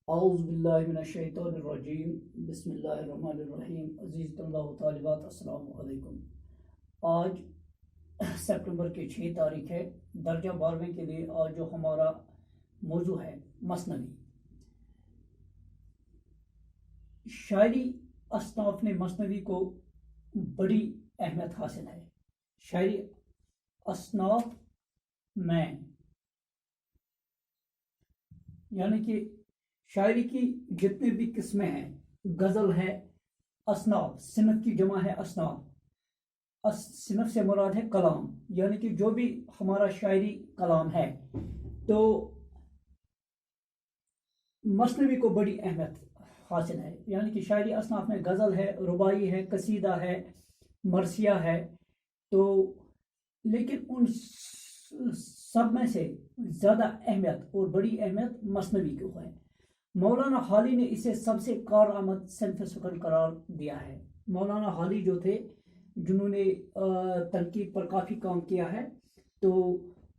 اعوذ باللہ من الشیطان الرجیم بسم اللہ الرحمن الرحیم عزیز طلبہ و طالبات السلام علیکم۔ آج سپٹمبر کی 6 تاریخ ہے۔ درجہ 12ویں کے لیے آج جو ہمارا موضوع ہے مثنوی شاعری۔ اصناف نے مثنوی کو بڑی اہمیت حاصل ہے۔ شاعری اصناف میں یعنی کہ شاعری کی جتنے بھی قسمیں ہیں، غزل ہے، اصناف، صنف کی جمع ہے اصناف، صنف سے مراد ہے کلام، یعنی کہ جو بھی ہمارا شاعری کلام ہے، تو مثنوی کو بڑی اہمیت حاصل ہے۔ یعنی کہ شاعری اصناف میں غزل ہے، رباعی ہے، قصیدہ ہے، مرثیہ ہے، تو لیکن ان سب میں سے زیادہ اہمیت اور بڑی اہمیت مثنوی کو ہے۔ مولانا حالی نے اسے سب سے کارآمد صنف سخن قرار دیا ہے۔ مولانا حالی جو تھے، جنہوں نے تنقید پر کافی کام کیا ہے، تو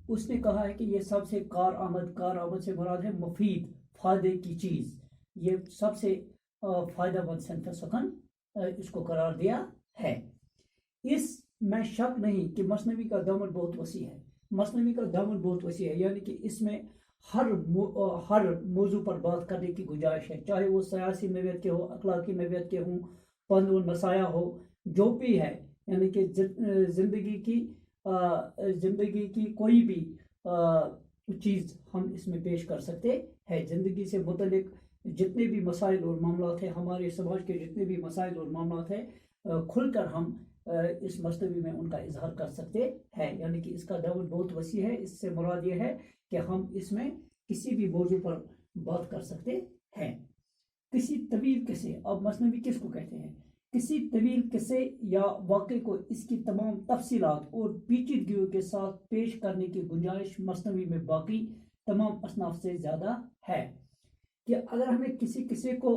اس نے کہا ہے کہ یہ سب سے کارآمد سے مراد ہے مفید، فائدے کی چیز، یہ سب سے فائدہ مند صنف سخن اس کو قرار دیا ہے۔ اس میں شک نہیں کہ مثنوی کا دامن بہت وسیع ہے۔ مثنوی کا دامن بہت وسیع ہے، یعنی کہ اس میں ہر موضوع پر بات کرنے کی گنجائش ہے، چاہے وہ سیاسی نوعیت کے ہو، اخلاقی نوعیت کے ہوں، فن و نصایح ہو، جو بھی ہے، یعنی کہ زندگی کی کوئی بھی چیز ہم اس میں پیش کر سکتے ہیں۔ زندگی سے متعلق جتنے بھی مسائل اور معاملات ہیں، ہمارے سماج کے جتنے بھی مسائل اور معاملات ہیں، کھل کر ہم اس مثنوی میں ان کا اظہار کر سکتے ہیں۔ یعنی کہ اس کا دامن بہت وسیع ہے۔ اس سے مراد یہ ہے کہ ہم اس میں کسی بھی موضوع پر بات کر سکتے ہیں۔ کسی طویل قصے، اب مثنوی کس کو کہتے ہیں؟ کسی طویل قصے یا واقعے کو اس کی تمام تفصیلات اور پیچیدگیوں کے ساتھ پیش کرنے کی گنجائش مثنوی میں باقی تمام اصناف سے زیادہ ہے۔ کہ اگر ہمیں کسی قصے کو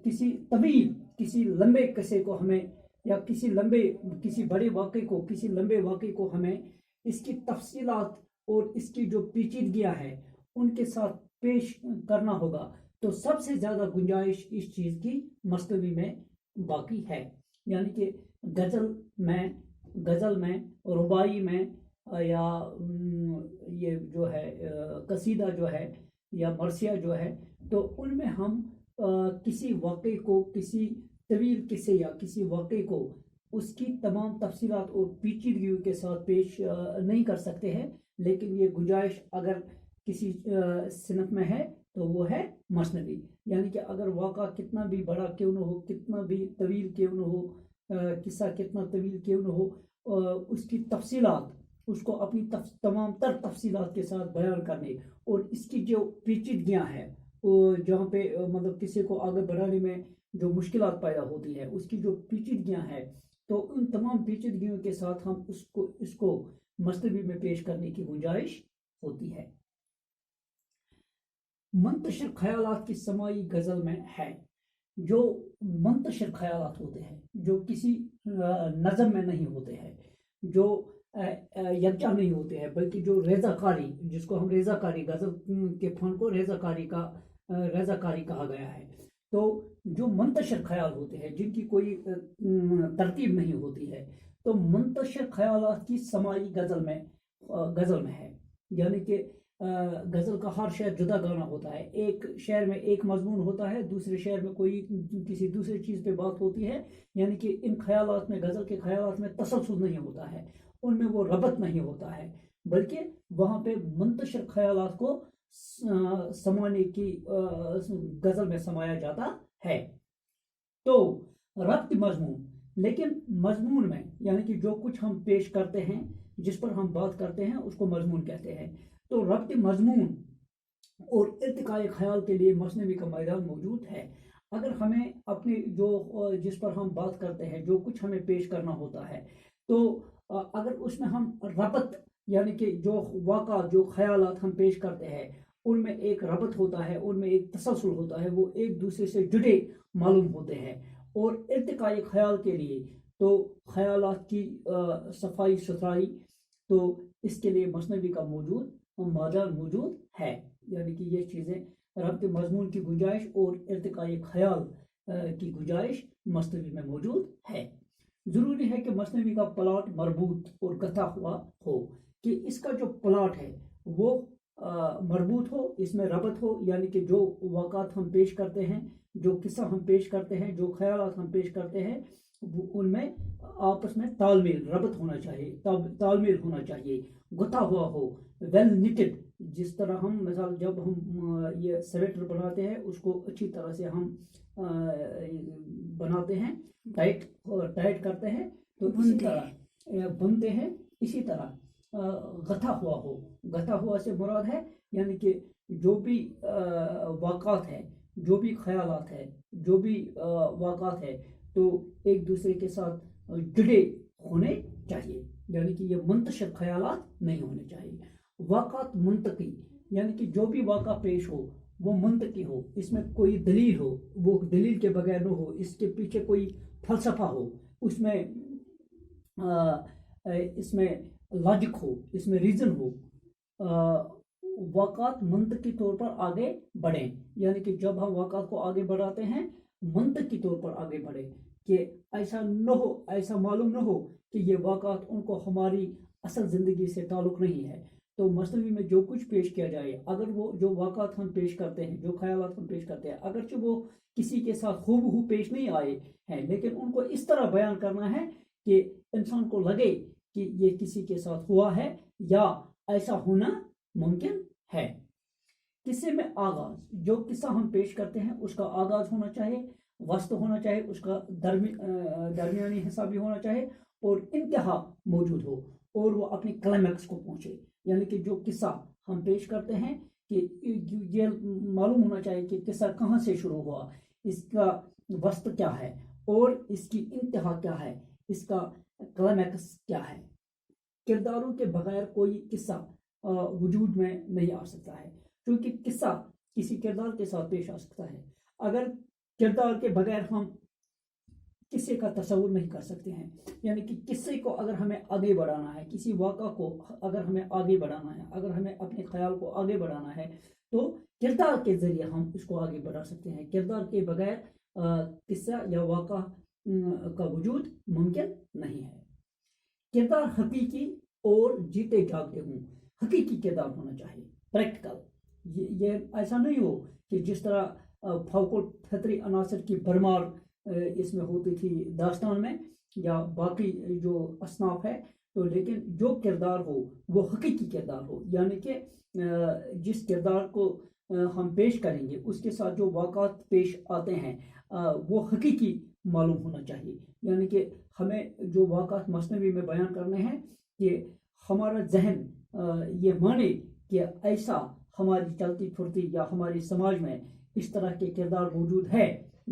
کسی لمبے قصے کو ہمیں، یا کسی بڑے واقعے کو، کسی لمبے واقعے کو ہمیں اس کی تفصیلات اور اس کی جو پیچیدگیاں ہیں ان کے ساتھ پیش کرنا ہوگا، تو سب سے زیادہ گنجائش اس چیز کی مثنوی میں باقی ہے۔ یعنی کہ غزل میں، رباعی میں، یا یہ جو ہے قصیدہ جو ہے، یا مرثیہ جو ہے، تو ان میں ہم کسی واقعے کو، کسی طویل قصے یا کسی واقعے کو اس کی تمام تفصیلات اور پیچیدگیوں کے ساتھ پیش نہیں کر سکتے ہیں، لیکن یہ گنجائش اگر کسی صنف میں ہے تو وہ ہے مثنوی۔ یعنی کہ اگر واقعہ کتنا بھی بڑا کیوں نہ ہو، کتنا بھی طویل کیوں نہ ہو، قصہ کتنا طویل کیوں نہ ہو، اس کی تفصیلات، اس کو اپنی تمام تر تفصیلات کے ساتھ بیان کرنے، اور اس کی جو پیچیدگیاں ہیں، جہاں پہ مطلب کسی کو آگے بڑھانے میں جو مشکلات پیدا ہوتی ہے، اس کی جو پیچیدگیاں ہیں، تو ان تمام پیچیدگیوں کے ساتھ ہم اس کو مثنوی میں پیش کرنے کی گنجائش ہوتی ہے۔ منتشر خیالات کی سماعی غزل میں ہے۔ جو منتشر خیالات ہوتے ہیں، جو کسی نظم میں نہیں ہوتے ہیں، جو یکجا نہیں ہوتے ہیں، بلکہ جو ریزہ کاری، جس کو ہم ریزہ کاری، غزل کے فن کو ریزہ کاری کہا گیا ہے، تو جو منتشر خیال ہوتے ہیں، جن کی کوئی ترتیب نہیں ہوتی ہے، تو منتشر خیالات کی سماعی غزل میں ہے۔ یعنی کہ غزل کا ہر شعر جدا گانا ہوتا ہے، ایک شعر میں ایک مضمون ہوتا ہے، دوسرے شعر میں کوئی کسی دوسری چیز پہ بات ہوتی ہے۔ یعنی کہ ان خیالات میں، غزل کے خیالات میں تسلسل نہیں ہوتا ہے، ان میں وہ ربط نہیں ہوتا ہے، بلکہ وہاں پہ منتشر خیالات کو سمانے کی غزل میں سمایا جاتا ہے۔ تو ربط مضمون، لیکن مضمون میں، یعنی کہ جو کچھ ہم پیش کرتے ہیں، جس پر ہم بات کرتے ہیں، اس کو مضمون کہتے ہیں۔ تو ربط مضمون اور ارتقاء خیال کے لیے مثنوی کا میدان موجود ہے۔ اگر ہمیں اپنے جس پر ہم بات کرتے ہیں، جو کچھ ہمیں پیش کرنا ہوتا ہے، تو اگر اس میں ہم ربط، یعنی کہ جو واقعہ، جو خیالات ہم پیش کرتے ہیں، ان میں ایک ربط ہوتا ہے، ان میں ایک تسلسل ہوتا ہے، وہ ایک دوسرے سے جڑے معلوم ہوتے ہیں۔ اور ارتقاء خیال کے لیے تو خیالات کی صفائی ستھرائی، تو اس کے لیے مثنوی کا میدان موجود ہے۔ یعنی کہ یہ چیزیں ربط مضمون کی گنجائش اور ارتقاء خیال کی گنجائش مثنوی میں موجود ہے۔ ضروری ہے کہ مثنوی کا پلاٹ مربوط اور گتھا ہوا ہو، کہ اس کا جو پلاٹ ہے وہ مربوط ہو، اس میں ربط ہو، یعنی کہ جو واقعات ہم پیش کرتے ہیں، جو قصہ ہم پیش کرتے ہیں، جو خیالات ہم پیش کرتے ہیں، ان میں آپس میں تال میل، ربط ہونا چاہیے، تال میل ہونا چاہیے، گتھا ہوا ہو، ویل نیٹڈ۔ جس طرح ہم مثال جب ہم یہ سویٹر بناتے ہیں اس کو اچھی طرح سے ہم بناتے ہیں، ٹائٹ کرتے ہیں، تو اسی طرح بنتے ہیں، اسی طرح گتھا ہوا ہو۔ گتھا ہوا سے مراد ہے یعنی کہ جو بھی واقعات ہے، جو بھی خیالات ہے، جو بھی واقعات ہے، تو ایک دوسرے کے ساتھ جڑے ہونے چاہیے، یعنی کہ یہ منتشر خیالات نہیں ہونے چاہیے۔ واقعات منطقی، یعنی کہ جو بھی واقعہ پیش ہو وہ منطقی ہو، اس میں کوئی دلیل ہو، وہ دلیل کے بغیر نہ ہو، اس کے پیچھے کوئی فلسفہ ہو، اس میں لاجک ہو، اس میں ریزن ہو۔ واقعات منطقی طور پر آگے بڑھیں، یعنی کہ جب ہم واقعات کو آگے بڑھاتے ہیں منطقی طور پر آگے بڑھیں، کہ ایسا نہ ہو، ایسا معلوم نہ ہو کہ یہ واقعات ان کو ہماری اصل زندگی سے تعلق نہیں ہے۔ تو مثنوی میں جو کچھ پیش کیا جائے، اگر وہ جو واقعات ہم پیش کرتے ہیں، جو خیالات ہم پیش کرتے ہیں، اگرچہ وہ کسی کے ساتھ ہو پیش نہیں آئے ہیں، لیکن ان کو اس طرح بیان کرنا ہے کہ انسان کو لگے کہ یہ کسی کے ساتھ ہوا ہے یا ایسا ہونا ممکن ہے۔ قصے میں آغاز، جو قصہ ہم پیش کرتے ہیں اس کا آغاز ہونا چاہیے، وسط ہونا چاہیے، اس کا درمیانی حصہ بھی ہونا چاہیے، اور انتہا موجود ہو، اور وہ اپنے کلائمیکس کو پہنچے، یعنی کہ جو قصہ ہم پیش کرتے ہیں کہ یہ معلوم ہونا چاہیے کہ قصہ کہاں سے شروع ہوا، اس کا وسط کیا ہے، اور اس کی انتہا کیا ہے، اس کا کلائمیکس کیا ہے۔ کرداروں کے بغیر کوئی قصہ وجود میں نہیں آ سکتا ہے، کیونکہ قصہ کسی کردار کے ساتھ پیش آ سکتا ہے۔ اگر کردار کے بغیر ہم قصے کا تصور نہیں کر سکتے ہیں، یعنی کہ قصے کو اگر ہمیں آگے بڑھانا ہے، کسی واقعہ کو اگر ہمیں آگے بڑھانا ہے، اگر ہمیں اپنے خیال کو آگے بڑھانا ہے، تو کردار کے ذریعے ہم اس کو آگے بڑھا سکتے ہیں۔ کردار کے بغیر قصہ یا واقعہ کا وجود ممکن نہیں ہے۔ کردار حقیقی اور جیتے جاگتے ہوں، حقیقی کردار ہونا چاہیے، پریکٹیکل۔ یہ ایسا نہیں ہو کہ جس طرح فوق الفطری عناصر کی بھرمار اس میں ہوتی تھی داستان میں یا باقی جو اصناف ہے، تو لیکن جو کردار ہو وہ حقیقی کردار ہو، یعنی کہ جس کردار کو ہم پیش کریں گے اس کے ساتھ جو واقعات پیش آتے ہیں وہ حقیقی معلوم ہونا چاہیے، یعنی کہ ہمیں جو واقعات مثنوی میں بیان کرنے ہیں کہ ہمارا ذہن یہ مانے کہ ایسا ہماری چلتی پھرتی یا ہماری سماج میں اس طرح کے کردار موجود ہے،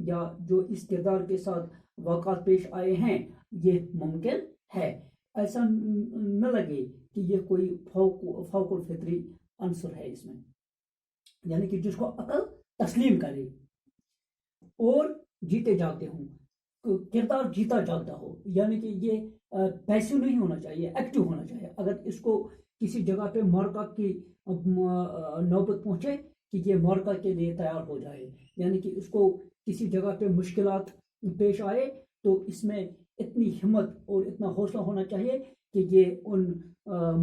یا جو اس کردار کے ساتھ واقعات پیش آئے ہیں یہ ممکن ہے۔ ایسا نہ لگے کہ یہ کوئی فوق الفطری عنصر ہے اس میں، یعنی کہ جس کو عقل تسلیم کرے۔ اور جیتے جاگتے ہوں، کردار جیتا جاگتا ہو، یعنی کہ یہ پیسو نہیں ہونا چاہیے، ایکٹیو ہونا چاہیے۔ اگر اس کو کسی جگہ پہ مورکا کی نوبت پہنچے کہ یہ مورکا کے لیے تیار ہو جائے، یعنی کہ اس کو کسی جگہ پہ مشکلات پیش آئے تو اس میں اتنی ہمت اور اتنا حوصلہ ہونا چاہیے کہ یہ ان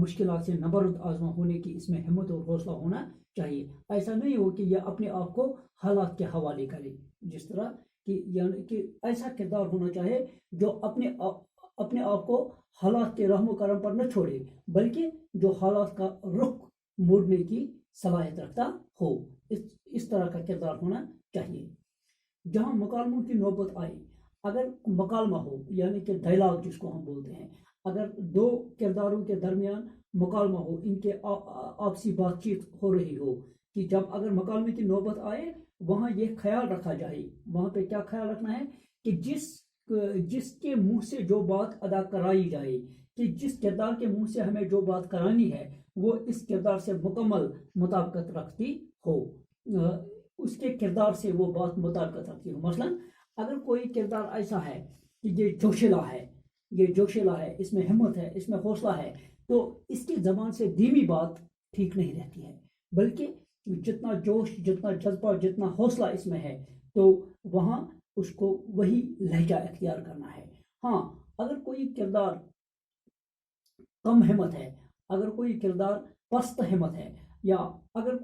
مشکلات سے نبرد آزما ہونے کی اس میں ہمت اور حوصلہ ہونا چاہیے۔ ایسا نہیں ہو کہ یہ اپنے آپ کو حالات کے حوالے کرے، جس طرح کہ یعنی کہ ایسا کردار ہونا چاہیے جو اپنے آپ کو حالات کے رحم و کرم پر نہ چھوڑے، بلکہ جو حالات کا رخ موڑنے کی صلاحیت رکھتا ہو، اس طرح کا کردار ہونا چاہیے۔ جہاں مکالموں کی نوبت آئے، اگر مکالمہ ہو یعنی کہ ڈائلاگ جس کو ہم بولتے ہیں، اگر دو کرداروں کے درمیان مکالمہ ہو، ان کے آپسی بات چیت ہو رہی ہو، کہ جب اگر مکالمے کی نوبت آئے وہاں یہ خیال رکھا جائے، وہاں پہ کیا خیال رکھنا ہے کہ جس کے منہ سے جو بات ادا کرائی جائے، کہ جس کردار کے منہ سے ہمیں جو بات کرانی ہے وہ اس کردار سے مکمل مطابقت رکھتی ہو، اس کے کردار سے وہ بات مطابقت رکھتی ہو۔ مثلا اگر کوئی کردار ایسا ہے کہ یہ جوشیلا ہے، اس میں ہمت ہے، اس میں حوصلہ ہے، تو اس کی زبان سے دھیمی بات ٹھیک نہیں رہتی ہے، بلکہ جتنا جوش، جتنا جذبہ، جتنا حوصلہ اس میں ہے، تو وہاں اس کو وہی لہجہ اختیار کرنا ہے۔ ہاں، اگر کوئی کردار کم ہمت ہے، اگر کوئی کردار پست ہمت ہے، یا اگر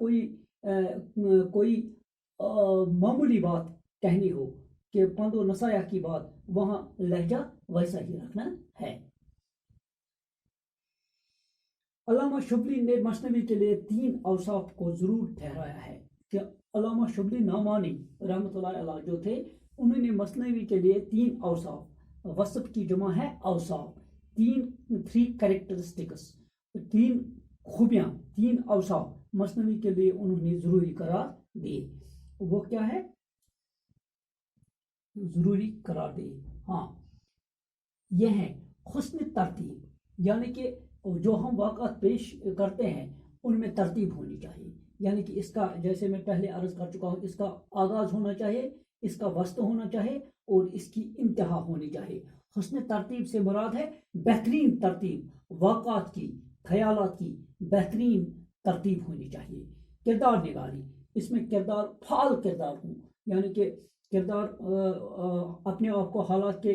کوئی معمولی بات کہنی ہو کہ پند و نصایح کی بات، وہاں لہجہ ویسا ہی رکھنا ہے۔ علامہ شبلی نے مثنوی کے لیے 3 اوصاف کو ضرور ٹھہرایا ہے کہ علامہ شبلی نعمانی رحمۃ اللہ علیہ جو تھے، انہوں نے مثنوی کے لیے 3 اوصاف، وصف کی جمع ہے اوصاف، 3 کریکٹرسٹکس، 3 خوبیاں، 3 اوصاف مثنوی کے لیے انہوں نے ضروری قرار دیے۔ وہ کیا ہے؟ ضروری قرار دیے، ہاں، یہ ہیں حسن ترتیب، یعنی کہ جو ہم واقعات پیش کرتے ہیں ان میں ترتیب ہونی چاہیے، یعنی کہ اس کا، جیسے میں پہلے عرض کر چکا ہوں، اس کا آغاز ہونا چاہیے، اس کا وسط ہونا چاہیے، اور اس کی انتہا ہونی چاہیے۔ حسن ترتیب سے مراد ہے بہترین ترتیب، واقعات کی، خیالات کی بہترین ترتیب ہونی چاہیے۔ کردار نگاری، اس میں کردار فعال کردار ہوں، یعنی کہ کردار اپنے آپ کو حالات کے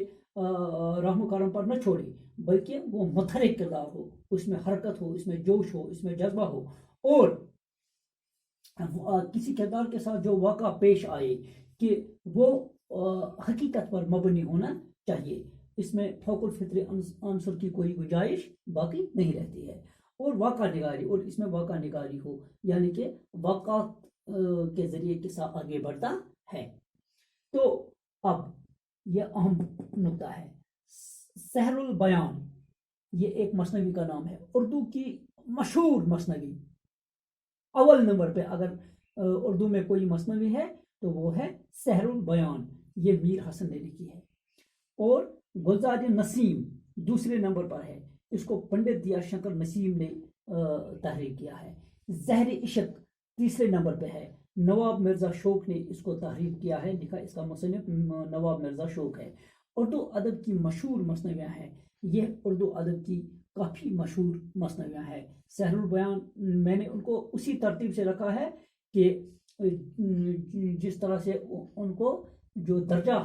رحم و کرم پر نہ چھوڑے، بلکہ وہ متحرک کردار ہو، اس میں حرکت ہو، اس میں جوش ہو، اس میں جذبہ ہو، اور کسی کردار کے ساتھ جو واقعہ پیش آئے کہ وہ حقیقت پر مبنی ہونا چاہیے، اس میں فوق الفطری عنصر کی کوئی گنجائش باقی نہیں رہتی ہے۔ اور واقعہ نگاری، اور اس میں واقعہ نگاری ہو، یعنی کہ واقعات کے ذریعے قصہ آگے بڑھتا ہے۔ تو اب یہ اہم نقطہ ہے، سحر البیان، یہ ایک مثنوی کا نام ہے، اردو کی مشہور مثنوی۔ اول نمبر پہ اگر اردو میں کوئی مثنوی ہے تو وہ ہے سحر البیان، یہ میر حسن نے لکھی ہے۔ اور گلزار نسیم دوسرے نمبر پر ہے، اس کو پنڈت دیا شنکر نسیم نے تحریر کیا ہے۔ زہر عشق تیسرے نمبر پہ ہے، نواب مرزا شوق نے اس کو تحریر کیا ہے، لکھا اس کا مصنف نواب مرزا شوق ہے۔ اردو ادب کی مشہور مثنویاں ہیں، یہ اردو ادب کی کافی مشہور مثنویاں ہیں۔ سحر البیان میں نے ان کو اسی ترتیب سے رکھا ہے کہ جس طرح سے ان کو جو درجہ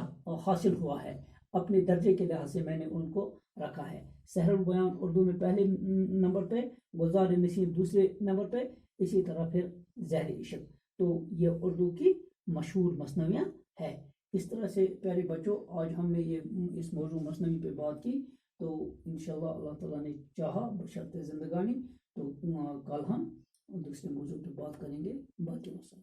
حاصل ہوا ہے، اپنے درجے کے لحاظ سے میں نے ان کو رکھا ہے۔ سحر البیان اردو میں پہلے نمبر پہ، گلزار نسیم دوسرے نمبر پہ، اسی طرح پھر زہر عشق۔ تو یہ اردو کی مشہور مثنویاں ہیں۔ اس طرح سے پیارے بچوں، آج ہم نے اس موضوع مثنوی پہ بات کی، تو انشاءاللہ اللہ تعالیٰ نے چاہا بشرط زندگانی تو کل ہم دوسرے موضوع پہ بات کریں گے۔ باقی وسلام۔